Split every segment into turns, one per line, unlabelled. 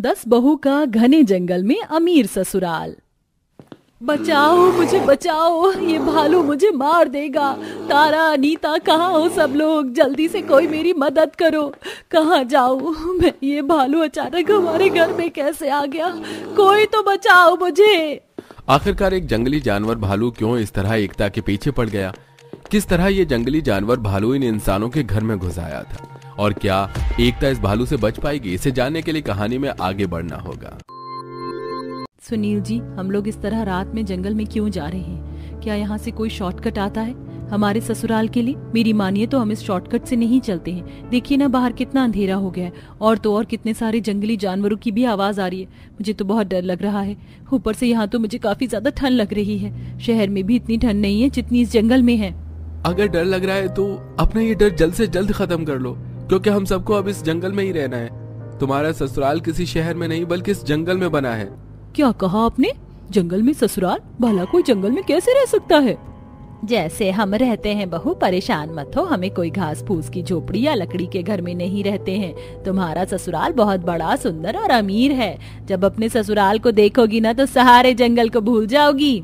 10 बहू का घने जंगल में अमीर ससुराल। बचाओ मुझे, बचाओ, ये भालू मुझे मार देगा। तारा, अनीता, कहाँ हो सब लोग? जल्दी से कोई मेरी मदद करो। कहाँ जाऊँ मैं? ये भालू अचानक हमारे घर में कैसे आ गया? कोई तो बचाओ मुझे।
आखिरकार एक जंगली जानवर भालू क्यों इस तरह एकता के पीछे पड़ गया? किस तरह ये जंगली जानवर भालू इन इंसानों के घर में घुस आया था? और क्या एकता इस भालू से बच पाएगी? इसे जानने के लिए कहानी में आगे बढ़ना होगा।
सुनील जी, हम लोग इस तरह रात में जंगल में क्यों जा रहे हैं? क्या यहाँ से कोई शॉर्टकट आता है हमारे ससुराल के लिए? मेरी मानिए तो हम इस शॉर्टकट से नहीं चलते हैं। देखिए ना, बाहर कितना अंधेरा हो गया है और तो और कितने सारे जंगली जानवरों की भी आवाज आ रही है। मुझे तो बहुत डर लग रहा है। ऊपर से यहाँ तो मुझे काफी ज्यादा ठंड लग रही है। शहर में भी इतनी ठंड नहीं है जितनी इस जंगल में है।
अगर डर लग रहा है तो अपना ये डर जल्द से जल्द खत्म कर लो, क्योंकि हम सबको अब इस जंगल में ही रहना है। तुम्हारा ससुराल किसी शहर में नहीं बल्कि इस जंगल में बना है।
क्या कहा आपने? जंगल में ससुराल? भला कोई जंगल में कैसे रह सकता है? जैसे हम रहते हैं बहू, परेशान मत हो। हमें कोई घास फूस की झोपड़ी या लकड़ी के घर में नहीं रहते हैं। तुम्हारा ससुराल बहुत बड़ा, सुंदर और अमीर है। जब अपने ससुराल को देखोगी ना तो सारे जंगल को भूल जाओगी।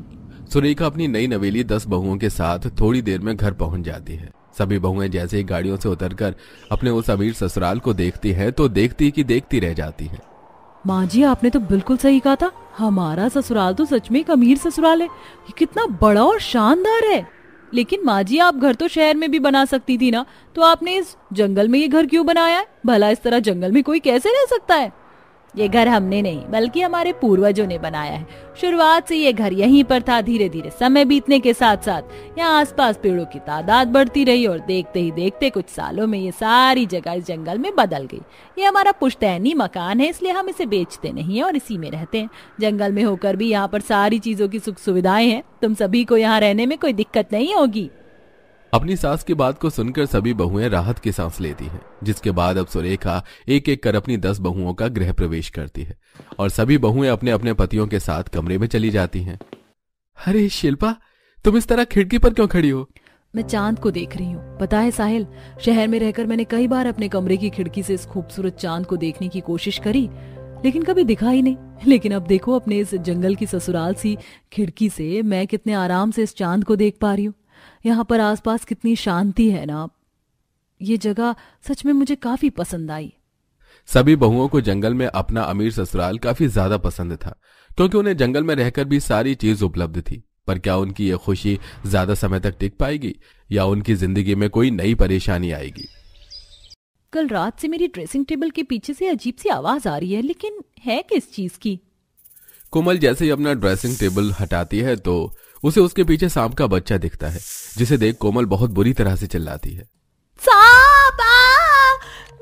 सुरेखा अपनी नई नवेली 10 बहुओं के साथ थोड़ी देर में घर पहुंच जाती है। सभी बहुएं जैसे ही गाड़ियों से उतरकर अपने उस अमीर ससुराल को देखती है तो देखती की देखती रह जाती है।
माँ जी, आपने तो बिल्कुल सही कहा था। हमारा ससुराल तो सच में एक अमीर ससुराल है। ये कितना बड़ा और शानदार है। लेकिन माँ जी, आप घर तो शहर में भी बना सकती थी ना, तो आपने इस जंगल में ये घर क्यों बनाया है? भला इस तरह जंगल में कोई कैसे रह सकता है? ये घर हमने नहीं बल्कि हमारे पूर्वजों ने बनाया है। शुरुआत से ये घर यहीं पर था। धीरे धीरे समय बीतने के साथ साथ यहाँ आसपास पेड़ों की तादाद बढ़ती रही और देखते ही देखते कुछ सालों में ये सारी जगह इस जंगल में बदल गई। ये हमारा पुश्तैनी मकान है, इसलिए हम इसे बेचते नहीं है और इसी में रहते हैं। जंगल में होकर भी यहाँ पर सारी चीजों की सुख सुविधाएं हैं। तुम सभी को यहाँ रहने में कोई दिक्कत नहीं होगी।
अपनी सास की बात को सुनकर सभी बहुएं राहत की सांस लेती हैं, जिसके बाद अब सुरेखा एक एक कर अपनी 10 बहुओं का गृह प्रवेश करती है और सभी बहुएं अपने अपने पतियों के साथ कमरे में चली जाती हैं। अरे शिल्पा, तुम इस तरह खिड़की पर क्यों खड़ी हो?
मैं चांद को देख रही हूँ। पता है साहिल, शहर में रहकर मैंने कई बार अपने कमरे की खिड़की से इस खूबसूरत चांद को देखने की कोशिश करी, लेकिन कभी दिखा ही नहीं। लेकिन अब देखो, अपने इस जंगल की ससुराल सी खिड़की से मैं कितने आराम से इस चांद को देख पा रही हूँ। यहाँ पर आसपास कितनी शांति है ना। ये जगह सच में मुझे काफी पसंद आई।
सभी बहुओं को जंगल में अपना अमीर ससुराल काफी ज्यादा पसंद था, क्योंकि उन्हें जंगल में रहकर भी सारी चीज उपलब्ध थी। पर क्या उनकी ये खुशी ज्यादा समय तक टिक पाएगी या उनकी जिंदगी में कोई नई परेशानी आएगी?
कल रात से मेरी ड्रेसिंग टेबल के पीछे से अजीब सी आवाज आ रही है, लेकिन है किस चीज की?
कोमल जैसे ही अपना ड्रेसिंग टेबल हटाती है तो उसे उसके पीछे सांप का बच्चा दिखता है, जिसे देख कोमल बहुत बुरी तरह से चिल्लाती है।
सांप!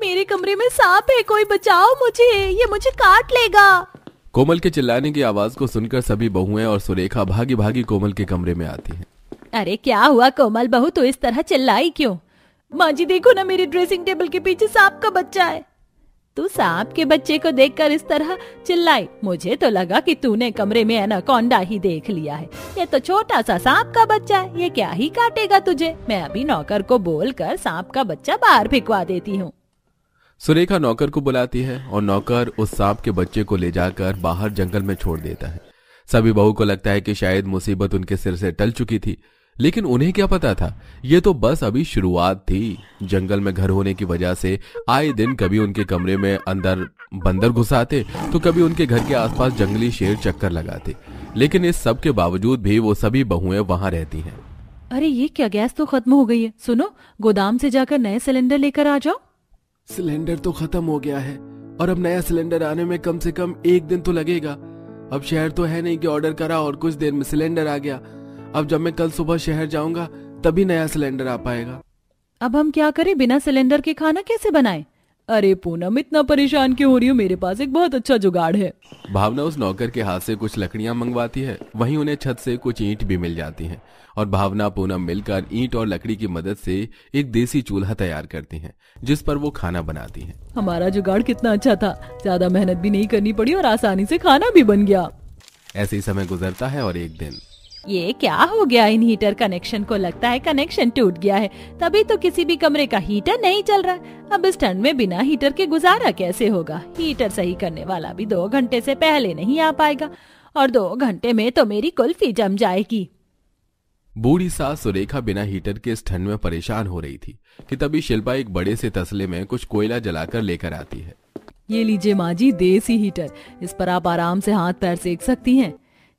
मेरे कमरे में सांप है, कोई बचाओ मुझे, ये मुझे काट लेगा।
कोमल के चिल्लाने की आवाज को सुनकर सभी बहुएं और सुरेखा भागी भागी कोमल के कमरे में आती हैं।
अरे क्या हुआ कोमल बहू, तो इस तरह चिल्लाई क्यों? माँ जी देखो ना, मेरी ड्रेसिंग टेबल के पीछे सांप का बच्चा है। तू सांप के बच्चे को देखकर इस तरह चिल्लाई? मुझे तो लगा कि तूने कमरे में एनाकोंडा ही देख लिया है। ये तो छोटा सा सांप का बच्चा है, ये क्या ही काटेगा तुझे। मैं अभी नौकर को बोलकर सांप का बच्चा बाहर फेंकवा देती हूँ।
सुरेखा नौकर को बुलाती है और नौकर उस सांप के बच्चे को ले जाकर बाहर जंगल में छोड़ देता है। सभी बहू को लगता है कि शायद मुसीबत उनके सिर से टल चुकी थी, लेकिन उन्हें क्या पता था, ये तो बस अभी शुरुआत थी। जंगल में घर होने की वजह से आए दिन कभी उनके कमरे में अंदर बंदर घुस आते तो कभी उनके घर के आसपास जंगली शेर चक्कर लगाते, लेकिन इस सब के बावजूद भी वो सभी बहुएं वहां रहती हैं।
अरे ये क्या, गैस तो खत्म हो गई है। सुनो, गोदाम से जाकर नए सिलेंडर लेकर आ जाओ।
सिलेंडर तो खत्म हो गया है और अब नया सिलेंडर आने में कम से कम 1 दिन तो लगेगा। अब शहर तो है नहीं कि ऑर्डर करा और कुछ देर में सिलेंडर आ गया। अब जब मैं कल सुबह शहर जाऊंगा तभी नया सिलेंडर आ पाएगा।
अब हम क्या करें? बिना सिलेंडर के खाना कैसे बनाएं? अरे पूनम, इतना परेशान क्यों हो रही हो? मेरे पास एक बहुत अच्छा जुगाड़ है।
भावना उस नौकर के हाथ से कुछ लकड़ियां मंगवाती है, वहीं उन्हें छत से कुछ ईंट भी मिल जाती हैं और भावना पूनम मिलकर ईंट और लकड़ी की मदद से एक देसी चूल्हा तैयार करती हैं, जिस पर वो खाना बनाती हैं।
हमारा जुगाड़ कितना अच्छा था, ज्यादा मेहनत भी नहीं करनी पड़ी और आसानी से खाना भी बन गया।
ऐसे ही समय गुजरता है और एक दिन
ये क्या हो गया इन हीटर कनेक्शन को? लगता है कनेक्शन टूट गया है, तभी तो किसी भी कमरे का हीटर नहीं चल रहा है। अब इस ठंड में बिना हीटर के गुजारा कैसे होगा? हीटर सही करने वाला भी 2 घंटे से पहले नहीं आ पाएगा, और 2 घंटे में तो मेरी कुल्फी जम जाएगी।
बूढ़ी सास सुरेखा बिना हीटर के इस ठंड में परेशान हो रही थी कि तभी शिल्पा एक बड़े से तसले में कुछ कोयला जलाकर लेकर आती है।
ये लीजिए माँ जी, देसी हीटर, इस पर आप आराम से हाथ पैर सेक सकती हैं।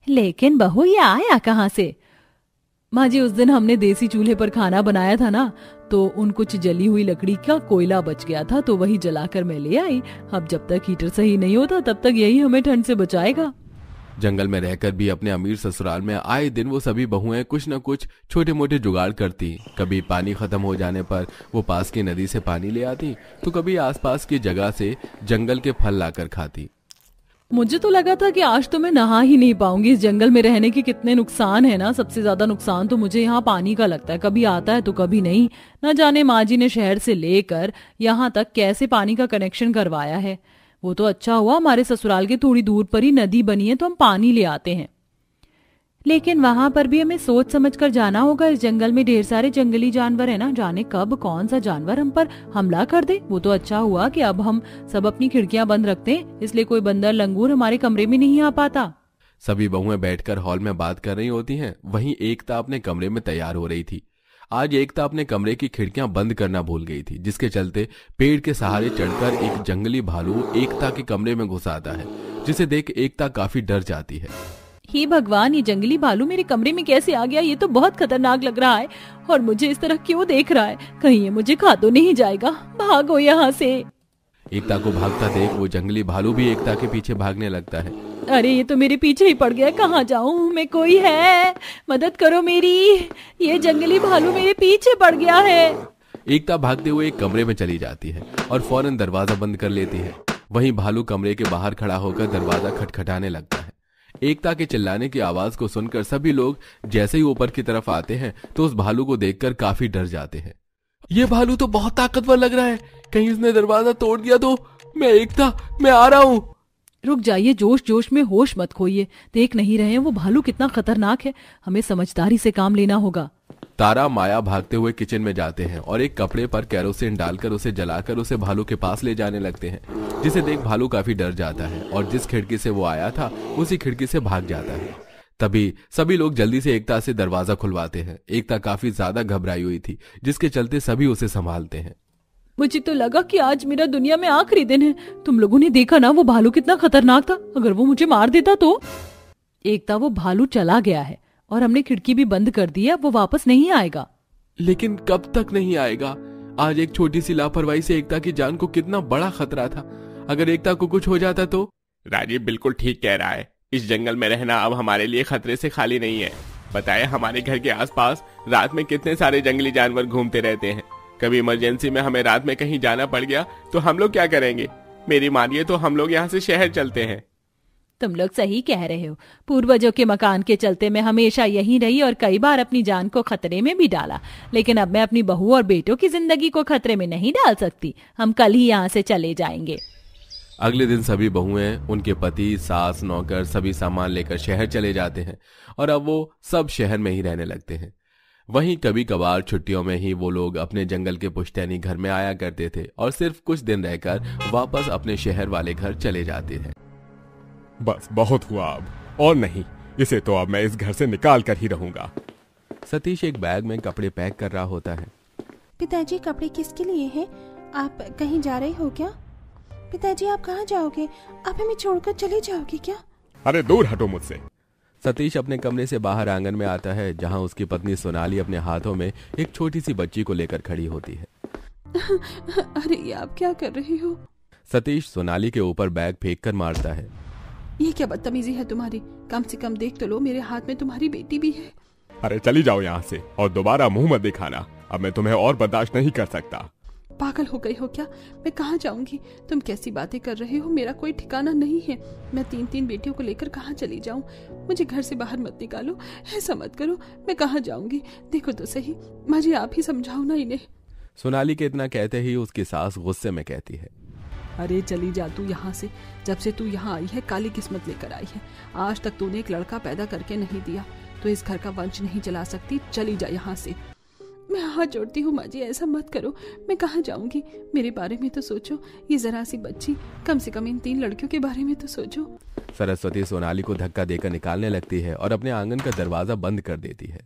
लेकिन बहू, ये आया कहाँ से? माँ जी, उस दिन हमने देसी चूल्हे पर खाना बनाया था ना, तो उन कुछ जली हुई लकड़ी का कोयला बच गया था, तो वही जलाकर मैं ले आई। अब जब तक हीटर सही नहीं होता तब तक यही हमें ठंड से बचाएगा।
जंगल में रहकर भी अपने अमीर ससुराल में आए दिन वो सभी बहुएं कुछ न कुछ छोटे मोटे जुगाड़ करती। कभी पानी खत्म हो जाने पर वो पास की नदी से पानी ले आती, तो कभी आसपास की जगह से जंगल के फल लाकर खाती।
मुझे तो लगा था कि आज तो मैं नहा ही नहीं पाऊंगी। इस जंगल में रहने के कितने नुकसान है ना। सबसे ज्यादा नुकसान तो मुझे यहाँ पानी का लगता है, कभी आता है तो कभी नहीं। न जाने माँ जी ने शहर से लेकर यहाँ तक कैसे पानी का कनेक्शन करवाया है। वो तो अच्छा हुआ हमारे ससुराल के थोड़ी दूर पर ही नदी बनी है, तो हम पानी ले आते हैं। लेकिन वहां पर भी हमें सोच समझ कर जाना होगा। इस जंगल में ढेर सारे जंगली जानवर है ना, जाने कब कौन सा जानवर हम पर हमला कर दे। वो तो अच्छा हुआ कि अब हम सब अपनी खिड़कियां बंद रखते हैं, इसलिए कोई बंदर लंगूर हमारे कमरे में नहीं आ पाता।
सभी बहुएं बैठकर हॉल में बात कर रही होती हैं। वहीं एकता अपने कमरे में तैयार हो रही थी। आज एकता अपने कमरे की खिड़कियां बंद करना भूल गई थी, जिसके चलते पेड़ के सहारे चढ़कर एक जंगली भालू एकता के कमरे में घुस आता है, जिसे देख एकता काफी डर जाती है।
हे भगवान, ये जंगली भालू मेरे कमरे में कैसे आ गया? ये तो बहुत खतरनाक लग रहा है, और मुझे इस तरह क्यों देख रहा है? कहीं ये मुझे खा तो नहीं जाएगा? भागो यहाँ से।
एकता को भागता देख वो जंगली भालू भी एकता के पीछे भागने लगता है।
अरे, ये तो मेरे पीछे ही पड़ गया। कहाँ जाऊं मैं? कोई है? मदद करो मेरी, ये जंगली भालू मेरे पीछे पड़ गया है।
एकता भागते हुए एक कमरे में चली जाती है और फौरन दरवाजा बंद कर लेती है। वहीं भालू कमरे के बाहर खड़ा होकर दरवाजा खटखटाने लगता है। एकता के चिल्लाने की आवाज को सुनकर सभी लोग जैसे ही ऊपर की तरफ आते हैं तो उस भालू को देखकर काफी डर जाते हैं। ये भालू तो बहुत ताकतवर लग रहा है, कहीं इसने दरवाजा तोड़ दिया तो? मैं आ रहा हूँ।
रुक जाइए, जोश जोश में होश मत खोइए। देख नहीं रहे हैं वो भालू कितना खतरनाक है? हमें समझदारी से काम लेना होगा।
तारा माया भागते हुए किचन में जाते हैं और एक कपड़े पर कैरोसिन डालकर उसे जलाकर उसे भालू के पास ले जाने लगते हैं, जिसे देख भालू काफी डर जाता है और जिस खिड़की से वो आया था उसी खिड़की से भाग जाता है। तभी सभी लोग जल्दी से एकता से दरवाजा खुलवाते हैं। एकता काफी ज्यादा घबराई हुई थी, जिसके चलते सभी उसे संभालते हैं।
मुझे तो लगा कि आज मेरा दुनिया में आखिरी दिन है। तुम लोगों ने देखा ना वो भालू कितना खतरनाक था? अगर वो मुझे मार देता तो? एकता, वो भालू चला गया है और हमने खिड़की भी बंद कर दी है, अब वो वापस नहीं आएगा।
लेकिन कब तक नहीं आएगा? आज एक छोटी सी लापरवाही से एकता की जान को कितना बड़ा खतरा था। अगर एकता को कुछ हो जाता तो?
राजीव बिल्कुल ठीक कह रहा है। इस जंगल में रहना अब हमारे लिए खतरे से खाली नहीं है। बताए, हमारे घर के आसपास रात में कितने सारे जंगली जानवर घूमते रहते हैं। कभी इमरजेंसी में हमें रात में कहीं जाना पड़ गया तो हम लोग क्या करेंगे? मेरी मानिए तो हम लोग यहाँ से शहर चलते हैं।
तुम लोग सही कह रहे हो। पूर्वजों के मकान के चलते मैं हमेशा यहीं रही और कई बार अपनी जान को खतरे में भी डाला, लेकिन अब मैं अपनी बहू और बेटों की जिंदगी को खतरे में नहीं डाल सकती। हम कल ही यहाँ से चले जाएंगे।
अगले दिन सभी बहुएं, उनके पति, सास, नौकर सभी सामान लेकर शहर चले जाते हैं और अब वो सब शहर में ही रहने लगते हैं। वहीं कभी कभार छुट्टियों में ही वो लोग अपने जंगल के पुश्तैनी घर में आया करते थे और सिर्फ कुछ दिन रहकर वापस अपने शहर वाले घर चले जाते थे।
बस बहुत हुआ अब, और नहीं, इसे तो अब मैं इस घर से निकाल कर ही रहूंगा।
सतीश एक बैग में कपड़े पैक कर रहा होता है।
पिताजी, कपड़े किसके लिए हैं? आप कहीं जा रहे हो क्या? पिताजी, आप कहाँ जाओगे? आप हमें छोड़कर चले जाओगे क्या?
अरे दूर हटो मुझसे।
सतीश अपने कमरे से बाहर आंगन में आता है, जहां उसकी पत्नी सोनाली अपने हाथों में एक छोटी सी बच्ची को लेकर खड़ी होती है।
अरे, ये आप क्या कर रहे हो?
सतीश सोनाली के ऊपर बैग फेंक कर मारता है।
ये क्या बदतमीजी है तुम्हारी? कम से कम देख तो लो, मेरे हाथ में तुम्हारी बेटी भी है।
अरे चली जाओ यहाँ से और दोबारा मुंह मत दिखाना। अब मैं तुम्हें और बर्दाश्त नहीं कर सकता।
पागल हो गई हो क्या? मैं कहाँ जाऊंगी? तुम कैसी बातें कर रहे हो? मेरा कोई ठिकाना नहीं है। मैं 3 बेटियों को लेकर कहाँ चली जाऊं? मुझे घर से बाहर मत निकालो, ऐसा मत करो। मैं कहाँ जाऊंगी? देखो तो सही, मुझे आप ही समझाओ ना इन्हें।
सोनाली के इतना कहते ही उसकी सास गुस्से में कहती है,
अरे चली जा तू यहाँ से। जब से तू यहाँ आई है काली किस्मत लेकर आई है। आज तक तूने एक लड़का पैदा करके नहीं दिया, तो इस घर का वंश नहीं चला सकती। चली जा यहाँ से। मैं हाथ जोड़ती हूँ माँ जी, ऐसा मत करो। मैं कहाँ जाऊंगी? मेरे बारे में तो सोचो। ये जरा सी बच्ची, कम से कम इन 3 लड़कियों के बारे में तो सोचो।
सरस्वती सोनाली को धक्का देकर निकालने लगती है और अपने आंगन का दरवाजा बंद कर देती है।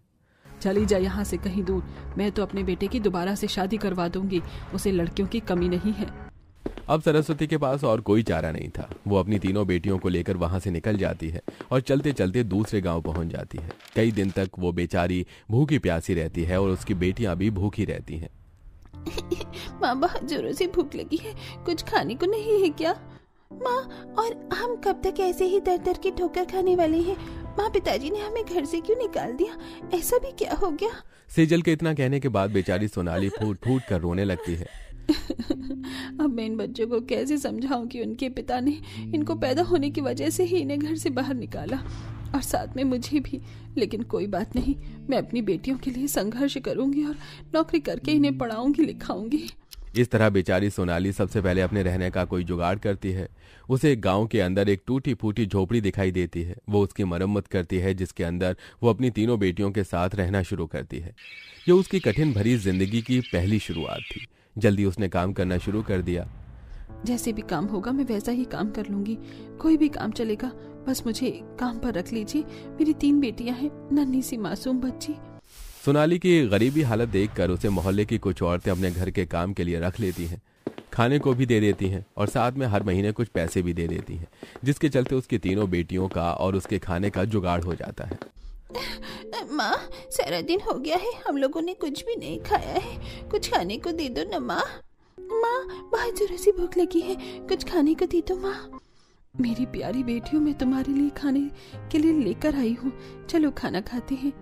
चली जा यहाँ से कहीं दूर। मैं तो अपने बेटे की दोबारा से शादी करवा दूंगी। उसे लड़कियों की कमी नहीं है।
अब सरस्वती के पास और कोई चारा नहीं था। वो अपनी तीनों बेटियों को लेकर वहां से निकल जाती है और चलते चलते दूसरे गांव पहुंच जाती है। कई दिन तक वो बेचारी भूखी प्यासी रहती है और उसकी बेटियां भी भूखी रहती हैं।
माँ बहुत जोरों से भूख लगी है, कुछ खाने को नहीं है क्या? माँ, और हम कब तक ऐसे ही दर दर की ठोकर खाने वाले हैं? माँ, पिताजी ने हमें घर से क्यों निकाल दिया? ऐसा भी क्या हो गया?
सेजल के इतना कहने के बाद बेचारी सोनाली फूट फूट कर रोने लगती है।
अब मैं इन बच्चों को कैसे समझाऊं कि उनके पिता ने इनको पैदा होने की वजह से ही इन्हें घर से बाहर निकाला, और साथ में मुझे भी। लेकिन कोई बात नहीं, मैं अपनी बेटियों के लिए संघर्ष करूंगी और नौकरी करके इन्हें पढ़ाऊंगी लिखाऊंगी।
इस तरह बेचारी सोनाली सबसे पहले अपने रहने का कोई जुगाड़ करती है। उसे गांव के अंदर एक टूटी फूटी झोपड़ी दिखाई देती है। वो उसकी मरम्मत करती है, जिसके अंदर वो अपनी तीनों बेटियों के साथ रहना शुरू करती है। ये उसकी कठिन भरी जिंदगी की पहली शुरुआत थी। जल्दी उसने काम करना शुरू कर दिया।
जैसे भी काम होगा मैं वैसा ही काम कर लूंगी। कोई भी काम चलेगा, बस मुझे काम पर रख लीजिए। मेरी 3 बेटियां हैं, नन्ही सी मासूम बच्ची।
सोनाली की गरीबी हालत देखकर उसे मोहल्ले की कुछ औरतें अपने घर के काम के लिए रख लेती हैं, खाने को भी दे देती हैं और साथ में हर महीने कुछ पैसे भी दे देती हैं, जिसके चलते उसकी तीनों बेटियों का और उसके खाने का जुगाड़ हो जाता है।
माँ, सारा दिन हो गया है, हम लोगों ने कुछ भी नहीं खाया है। कुछ खाने को दे दो ना माँ। माँ, बहुत जोरों से भूख लगी है, कुछ खाने को दे दो माँ।
मेरी प्यारी बेटियों, मैं तुम्हारे लिए खाने के लिए लेकर आई हूँ। चलो खाना खाते हैं।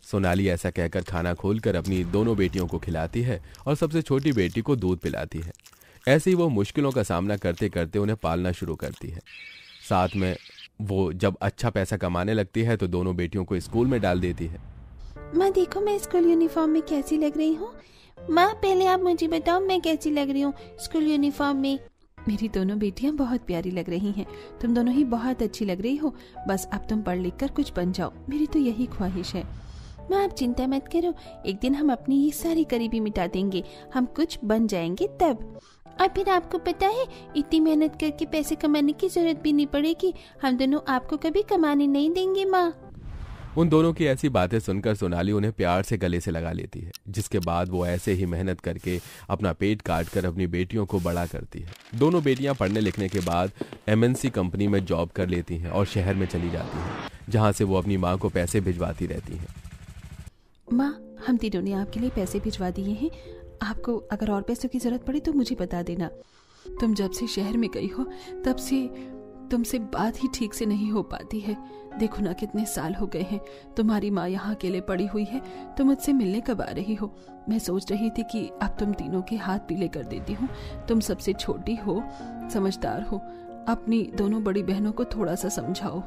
सोनाली ऐसा कहकर खाना खोलकर अपनी दोनों बेटियों को खिलाती है और सबसे छोटी बेटी को दूध पिलाती है। ऐसे ही वो मुश्किलों का सामना करते करते उन्हें पालना शुरू करती है। साथ में वो जब अच्छा पैसा कमाने लगती है तो दोनों बेटियों को स्कूल में डाल देती है।
माँ देखो, मैं स्कूल यूनिफॉर्म में कैसी लग रही हूँ? माँ, पहले आप मुझे बताओ मैं कैसी लग रही हूँ स्कूल यूनिफॉर्म में?
मेरी दोनों बेटियां बहुत प्यारी लग रही हैं। तुम दोनों ही बहुत अच्छी लग रही हो। बस अब तुम पढ़ लिख कर कुछ बन जाओ, मेरी तो यही ख्वाहिश है।
माँ, आप चिंता मत करो, एक दिन हम अपनी ये सारी गरीबी मिटा देंगे, हम कुछ बन जाएंगे तब। और फिर आपको पता है, इतनी मेहनत करके पैसे कमाने की जरूरत भी नहीं पड़ेगी। हम दोनों आपको कभी कमाने नहीं देंगे माँ।
उन दोनों की ऐसी बातें सुनकर सोनाली उन्हें प्यार से गले से लगा लेती है, जिसके बाद वो ऐसे ही मेहनत करके अपना पेट काट कर अपनी बेटियों को बड़ा करती है। दोनों बेटियां पढ़ने लिखने के बाद MNC कंपनी में जॉब कर लेती हैं और शहर में चली जाती हैं, जहां से वो अपनी माँ को पैसे भिजवाती रहती हैं।
माँ, हम तीनों ने आपके लिए पैसे भिजवा दिए हैं। आपको अगर और पैसों की जरूरत पड़े तो मुझे बता देना। तुम जब से शहर में गई हो तब से तुमसे बात ही ठीक से नहीं हो पाती है। देखो ना, कितने साल हो गए हैं। तुम्हारी माँ यहाँ अकेले पड़ी हुई है। तुम मुझसे मिलने कब आ रही हो? मैं सोच रही थी कि अब तुम तीनों के हाथ पीले कर देती हूँ। तुम सबसे छोटी हो, समझदार हो। अपनी दोनों बड़ी बहनों को थोड़ा सा समझाओ।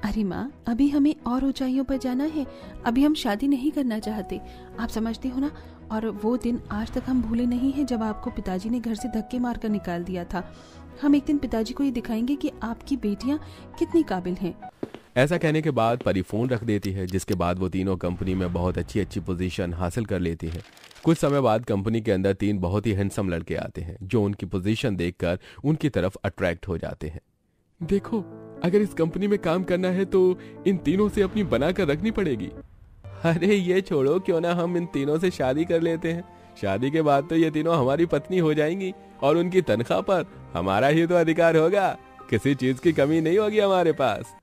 अरे माँ, अभी हमें और ऊंचाइयों पर जाना है। अभी हम शादी नहीं करना चाहते, आप समझती हो ना। और वो दिन आज तक हम भूले नहीं हैं जब आपको पिताजी ने घर से धक्के मारकर निकाल दिया था। हम एक दिन पिताजी को ये दिखाएंगे कि आपकी बेटियां कितनी काबिल हैं।
ऐसा कहने के बाद परी फोन रख देती है, जिसके बाद वो तीनों कंपनी में बहुत अच्छी अच्छी पोजीशन हासिल कर लेती है। कुछ समय बाद कंपनी के अंदर 3 बहुत ही हैंडसम लड़के आते हैं, जो उनकी पोजीशन देखकर उनकी तरफ अट्रैक्ट हो जाते हैं। देखो, अगर इस कंपनी में काम करना है तो इन तीनों से अपनी बनाकर रखनी पड़ेगी। अरे ये छोड़ो, क्यों ना हम इन तीनों से शादी कर लेते हैं। शादी के बाद तो ये तीनों हमारी पत्नी हो जाएंगी और उनकी तनख्वाह पर हमारा ही तो अधिकार होगा। किसी चीज की कमी नहीं होगी हमारे पास।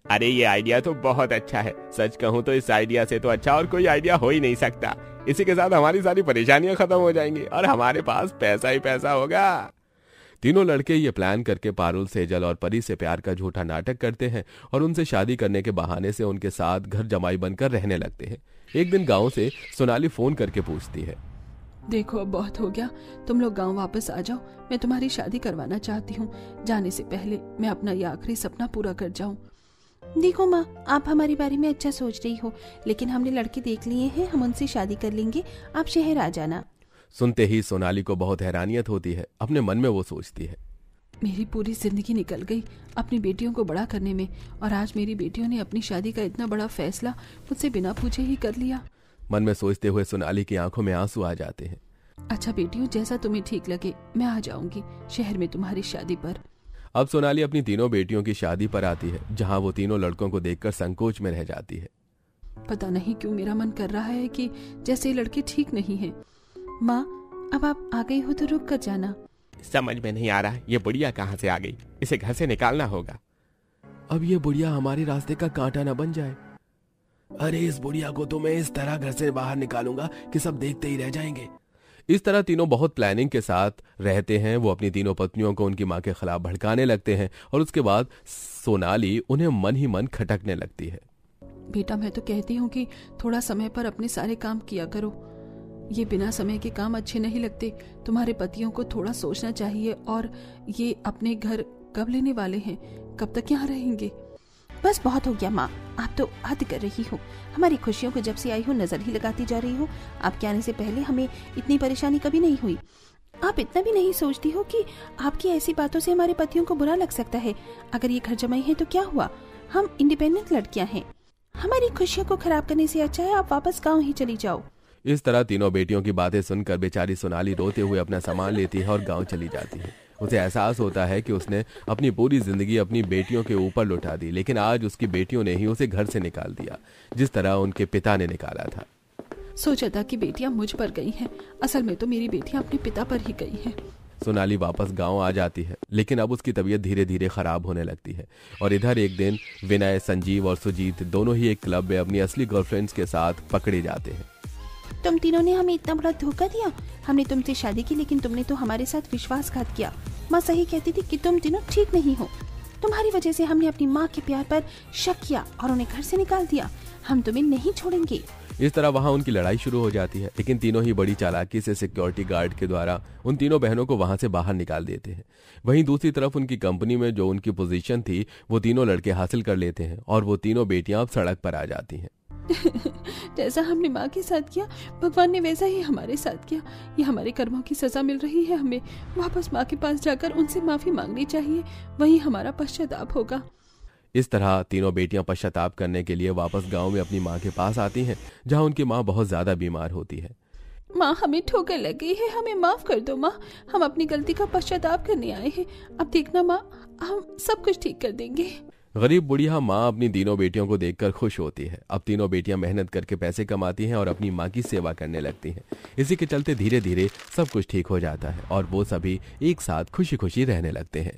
अरे ये आइडिया तो बहुत अच्छा है। सच कहूँ तो इस आइडिया से तो अच्छा और कोई आइडिया हो ही नहीं सकता। इसी के साथ हमारी सारी परेशानियां खत्म हो जाएंगी और हमारे पास पैसा ही पैसा होगा।
तीनों लड़के ये प्लान करके पारुल, सेजल और परी से प्यार का झूठा नाटक करते हैं और उनसे शादी करने के बहाने से उनके साथ घर जमाई बनकर रहने लगते हैं। एक दिन गांव से सोनाली फोन करके पूछती है,
देखो अब बहुत हो गया, तुम लोग गांव वापस आ जाओ। मैं तुम्हारी शादी करवाना चाहती हूँ। जाने से पहले मैं अपना ये आखिरी सपना पूरा कर जाऊँ।
देखो माँ, आप हमारे बारे में अच्छा सोच रही हो, लेकिन हमने लड़के देख लिए हैं, हम उनसे शादी कर लेंगे। आप शहर आ जाना।
सुनते ही सोनाली को बहुत हैरानियत होती है। अपने मन में वो सोचती है,
मेरी पूरी जिंदगी निकल गई अपनी बेटियों को बड़ा करने में, और आज मेरी बेटियों ने अपनी शादी का इतना बड़ा फैसला मुझसे बिना पूछे ही कर लिया।
मन में सोचते हुए सोनाली की आंखों में आंसू आ जाते हैं।
अच्छा बेटियों, जैसा तुम्हें ठीक लगे मैं आ जाऊंगी शहर में तुम्हारी शादी पर।
अब सोनाली अपनी तीनों बेटियों की शादी पर आती है, जहां वो तीनों लड़कों को देखकर संकोच में रह जाती है।
पता नहीं क्यों मेरा मन कर रहा है कि जैसे ये लड़के ठीक नहीं हैं। माँ, अब आप आ गई हो तो रुक कर जाना।
समझ में नहीं आ रहा ये बुढ़िया कहाँ से आ गई, इसे घर से निकालना होगा।
अब ये बुढ़िया हमारे रास्ते का कांटा न बन जाए। अरे इस बुढ़िया को तो मैं इस तरह घर से बाहर निकालूंगा कि सब देखते ही रह जाएंगे। इस तरह तीनों बहुत प्लानिंग के साथ रहते हैं। वो अपनी तीनों पत्नियों को उनकी मां के खिलाफ भड़काने लगते हैं और उसके बाद सोनाली उन्हें मन ही मन खटकने लगती है।
बेटा, मैं तो कहती हूँ कि थोड़ा समय पर अपने सारे काम किया करो। ये बिना समय के काम अच्छे नहीं लगते। तुम्हारे पतियों को थोड़ा सोचना चाहिए। और ये अपने घर कब लेने वाले हैं, कब तक यहाँ रहेंगे?
बस बहुत हो गया माँ, आप तो हद कर रही हो। हमारी खुशियों को जब से आई हो नजर ही लगाती जा रही हो। आपके आने से पहले हमें इतनी परेशानी कभी नहीं हुई। आप इतना भी नहीं सोचती हो कि आपकी ऐसी बातों से हमारे पतियों को बुरा लग सकता है। अगर ये घर जमाई है तो क्या हुआ, हम इंडिपेंडेंट लड़कियां हैं। हमारी खुशियों को खराब करने से अच्छा है आप वापस गाँव ही चली जाओ।
इस तरह तीनों बेटियों की बातें सुनकर बेचारी सोनाली रोते हुए अपना सामान लेती है और गांव चली जाती है। उसे एहसास होता है कि उसने अपनी पूरी जिंदगी अपनी बेटियों के ऊपर लुटा दी, लेकिन आज उसकी बेटियों ने ही उसे घर से निकाल दिया, जिस तरह उनके पिता ने निकाला था।
सोचा था कि बेटियां मुझ पर गई हैं, असल में तो मेरी बेटियां अपने पिता पर ही गई हैं।
सोनाली वापस गांव आ जाती है, लेकिन अब उसकी तबीयत धीरे धीरे खराब होने लगती है। और इधर एक दिन विनय, संजीव और सुजीत दोनों ही एक क्लब में अपनी असली गर्लफ्रेंड्स के साथ पकड़े जाते हैं।
तुम तीनों ने हमें इतना बड़ा धोखा दिया। हमने तुमसे शादी की, लेकिन तुमने तो हमारे साथ विश्वासघात किया। माँ सही कहती थी कि तुम तीनों ठीक नहीं हो। तुम्हारी वजह से हमने अपनी माँ के प्यार पर शक किया और उन्हें घर से निकाल दिया। हम तुम्हें नहीं छोड़ेंगे।
इस तरह वहां उनकी लड़ाई शुरू हो जाती है, लेकिन तीनों ही बड़ी चालाकी से सिक्योरिटी गार्ड के द्वारा उन तीनों बहनों को वहां से बाहर निकाल देते हैं। वहीं दूसरी तरफ उनकी कंपनी में जो उनकी पोजीशन थी वो तीनों लड़के हासिल कर लेते हैं और वो तीनों बेटियां अब सड़क पर आ जाती हैं।
जैसा हमने माँ के साथ किया, भगवान ने वैसा ही हमारे साथ किया। ये हमारे कर्मों की सजा मिल रही है। हमें वापस माँ के पास जाकर उनसे माफी मांगनी चाहिए, वही हमारा पश्चाताप होगा।
इस तरह तीनों बेटियां पश्चाताप करने के लिए वापस गांव में अपनी माँ के पास आती हैं, जहां उनकी माँ बहुत ज्यादा बीमार होती है।
माँ, हमें ठोकर लग गई है, हमें माफ कर दो माँ। हम अपनी गलती का पश्चाताप करने आए हैं। अब देखना माँ, हम सब कुछ ठीक कर देंगे।
गरीब बुढ़िया माँ अपनी तीनों बेटियों को देखकर खुश होती है। अब तीनों बेटियां मेहनत करके पैसे कमाती हैं और अपनी माँ की सेवा करने लगती हैं। इसी के चलते धीरे धीरे सब कुछ ठीक हो जाता है और वो सभी एक साथ खुशी खुशी रहने लगते हैं।